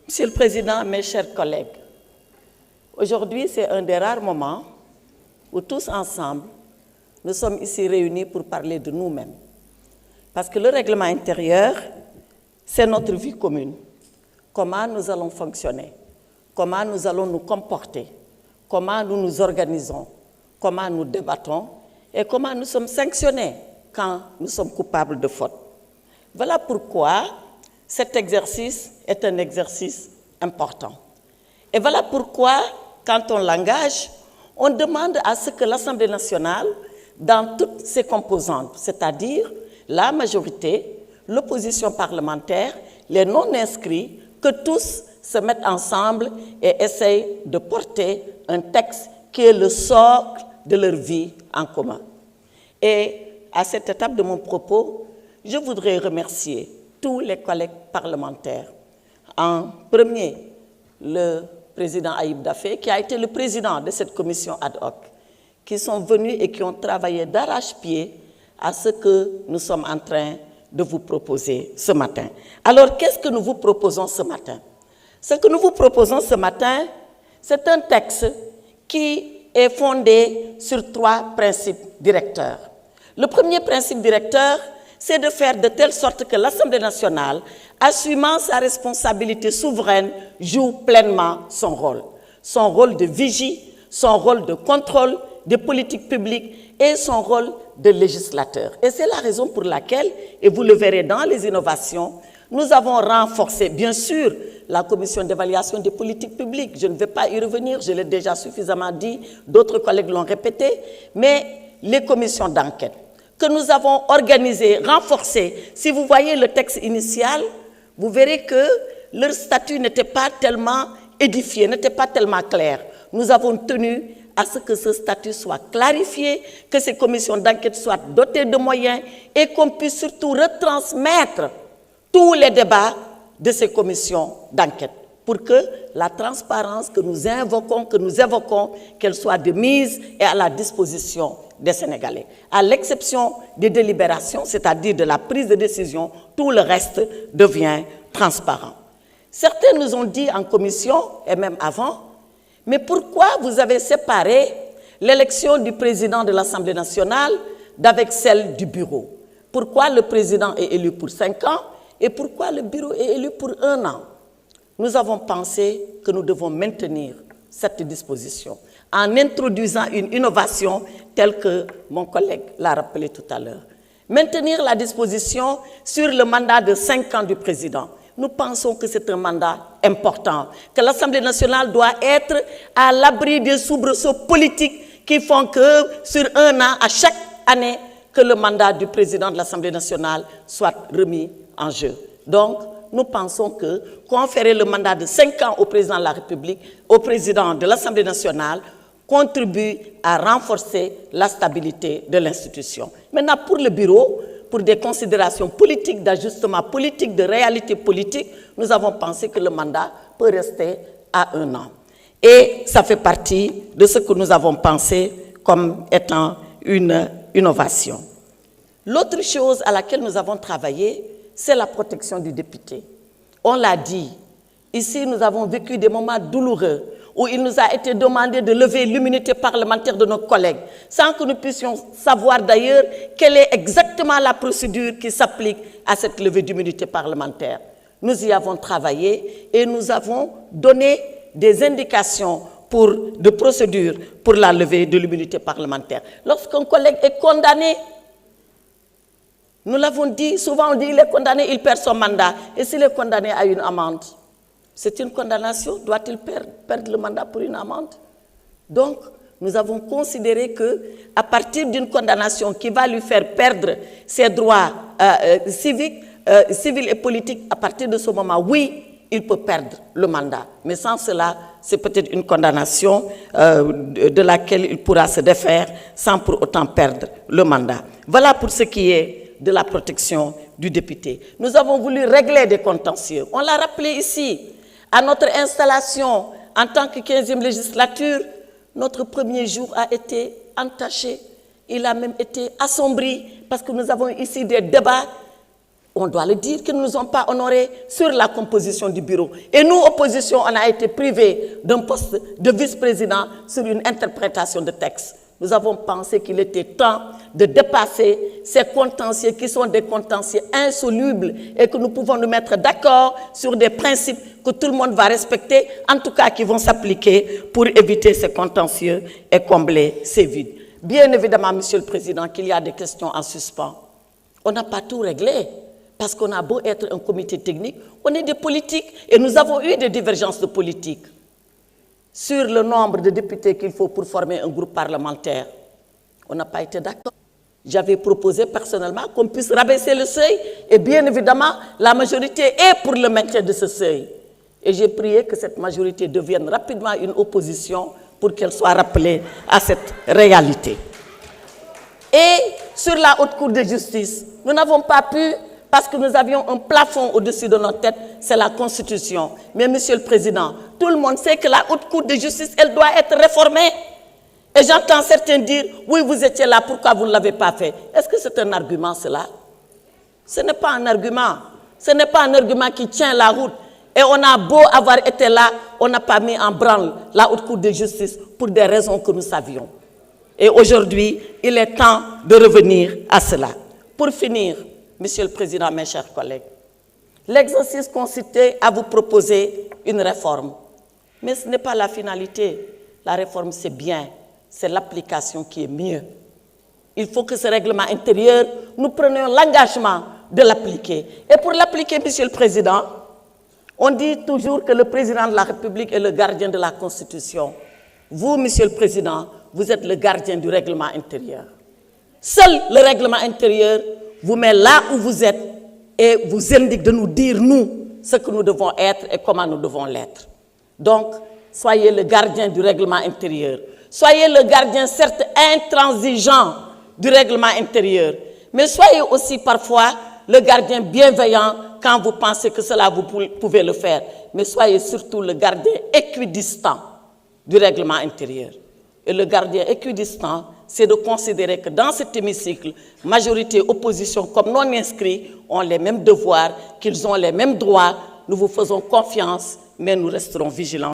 Monsieur le Président, mes chers collègues, aujourd'hui, c'est un des rares moments où tous ensemble, nous sommes ici réunis pour parler de nous-mêmes. Parce que le règlement intérieur, c'est notre vie commune. Comment nous allons fonctionner, comment nous allons nous comporter, comment nous nous organisons, comment nous débattons et comment nous sommes sanctionnés quand nous sommes coupables de faute. Voilà pourquoi cet exercice est un exercice important. Et voilà pourquoi, quand on l'engage, on demande à ce que l'Assemblée nationale, dans toutes ses composantes, c'est-à-dire la majorité, l'opposition parlementaire, les non-inscrits, que tous se mettent ensemble et essayent de porter un texte qui est le socle de leur vie en commun. Et à cette étape de mon propos, je voudrais remercier tous les collègues parlementaires. En premier, le président Ayib Daffé, qui a été le président de cette commission ad hoc, qui sont venus et qui ont travaillé d'arrache-pied à ce que nous sommes en train de vous proposer ce matin. Alors, qu'est-ce que nous vous proposons ce matin? Ce que nous vous proposons ce matin, c'est un texte qui est fondé sur 3 principes directeurs. Le premier principe directeur, c'est de faire de telle sorte que l'Assemblée nationale, assumant sa responsabilité souveraine, joue pleinement son rôle de vigie, son rôle de contrôle des politiques publiques et son rôle de législateur. Et c'est la raison pour laquelle, et vous le verrez dans les innovations, nous avons renforcé, bien sûr, la commission d'évaluation des politiques publiques. Je ne vais pas y revenir, je l'ai déjà suffisamment dit, d'autres collègues l'ont répété, mais les commissions d'enquête que nous avons organisées, renforcées. Si vous voyez le texte initial, vous verrez que leur statut n'était pas tellement édifié, n'était pas tellement clair. Nous avons tenu à ce que ce statut soit clarifié, que ces commissions d'enquête soient dotées de moyens et qu'on puisse surtout retransmettre tous les débats de ces commissions d'enquête pour que la transparence que nous évoquons, qu'elle soit de mise et à la disposition des Sénégalais. À l'exception des délibérations, c'est-à-dire de la prise de décision, tout le reste devient transparent. Certains nous ont dit en commission, et même avant, mais pourquoi vous avez séparé l'élection du président de l'Assemblée nationale d'avec celle du bureau? Pourquoi le président est élu pour 5 ans et pourquoi le bureau est élu pour 1 an? Nous avons pensé que nous devons maintenir cette disposition en introduisant une innovation telle que mon collègue l'a rappelé tout à l'heure. Maintenir la disposition sur le mandat de 5 ans du président. Nous pensons que c'est un mandat important, que l'Assemblée nationale doit être à l'abri des soubresauts politiques qui font que sur 1 an, à chaque année, que le mandat du président de l'Assemblée nationale soit remis en jeu. Donc, nous pensons que conférer le mandat de 5 ans au président de la République, au président de l'Assemblée nationale, contribue à renforcer la stabilité de l'institution. Maintenant, pour le bureau, pour des considérations politiques, d'ajustement politique, de réalité politique, nous avons pensé que le mandat peut rester à 1 an. Et ça fait partie de ce que nous avons pensé comme étant une innovation. L'autre chose à laquelle nous avons travaillé, c'est la protection du député. On l'a dit, ici nous avons vécu des moments douloureux où il nous a été demandé de lever l'immunité parlementaire de nos collègues, sans que nous puissions savoir d'ailleurs quelle est exactement la procédure qui s'applique à cette levée d'immunité parlementaire. Nous y avons travaillé et nous avons donné des indications de procédure pour la levée de l'immunité parlementaire. Lorsqu'un collègue est condamné, nous l'avons dit, souvent on dit il est condamné, il perd son mandat. Et s'il est condamné à une amende, c'est une condamnation, doit-il perdre le mandat pour une amende? Donc, nous avons considéré qu'à partir d'une condamnation qui va lui faire perdre ses droits civils et politiques, à partir de ce moment, oui, il peut perdre le mandat. Mais sans cela, c'est peut-être une condamnation de laquelle il pourra se défaire sans pour autant perdre le mandat. Voilà pour ce qui est de la protection du député. Nous avons voulu régler des contentieux. On l'a rappelé ici, à notre installation en tant que 15e législature, notre premier jour a été entaché. Il a même été assombri parce que nous avons ici des débats on doit le dire, qu'ils ne nous ont pas honorés sur la composition du bureau. Et nous, opposition, on a été privés d'un poste de vice-président sur une interprétation de texte. Nous avons pensé qu'il était temps de dépasser ces contentieux qui sont des contentieux insolubles et que nous pouvons nous mettre d'accord sur des principes que tout le monde va respecter, en tout cas qui vont s'appliquer pour éviter ces contentieux et combler ces vides. Bien évidemment, Monsieur le Président, qu'il y a des questions en suspens. On n'a pas tout réglé, parce qu'on a beau être un comité technique, on est des politiques et nous avons eu des divergences de politique sur le nombre de députés qu'il faut pour former un groupe parlementaire. On n'a pas été d'accord. J'avais proposé personnellement qu'on puisse rabaisser le seuil et bien évidemment, la majorité est pour le maintien de ce seuil. Et j'ai prié que cette majorité devienne rapidement une opposition pour qu'elle soit rappelée à cette réalité. Et sur la Haute Cour de justice, nous n'avons pas pu, parce que nous avions un plafond au-dessus de notre tête, c'est la Constitution. Mais Monsieur le Président, tout le monde sait que la Haute Cour de justice, elle doit être réformée. Et j'entends certains dire, oui, vous étiez là, pourquoi vous ne l'avez pas fait? Est-ce que c'est un argument, cela? Ce n'est pas un argument. Ce n'est pas un argument qui tient la route. Et on a beau avoir été là, on n'a pas mis en branle la Haute Cour de justice pour des raisons que nous savions. Et aujourd'hui, il est temps de revenir à cela. Pour finir, Monsieur le Président, mes chers collègues, l'exercice consistait à vous proposer une réforme. Mais ce n'est pas la finalité. La réforme, c'est bien. C'est l'application qui est mieux. Il faut que ce règlement intérieur, nous prenions l'engagement de l'appliquer. Et pour l'appliquer, Monsieur le Président, on dit toujours que le Président de la République est le gardien de la Constitution. Vous, Monsieur le Président, vous êtes le gardien du règlement intérieur. Seul le règlement intérieur vous met là où vous êtes et vous indique de nous dire, nous, ce que nous devons être et comment nous devons l'être. Donc, soyez le gardien du règlement intérieur. Soyez le gardien, certes, intransigeant du règlement intérieur, mais soyez aussi parfois le gardien bienveillant quand vous pensez que cela vous pouvez le faire. Mais soyez surtout le gardien équidistant du règlement intérieur. Et le gardien équidistant, c'est de considérer que dans cet hémicycle, majorité, opposition comme non inscrits ont les mêmes devoirs, qu'ils ont les mêmes droits. Nous vous faisons confiance, mais nous resterons vigilants.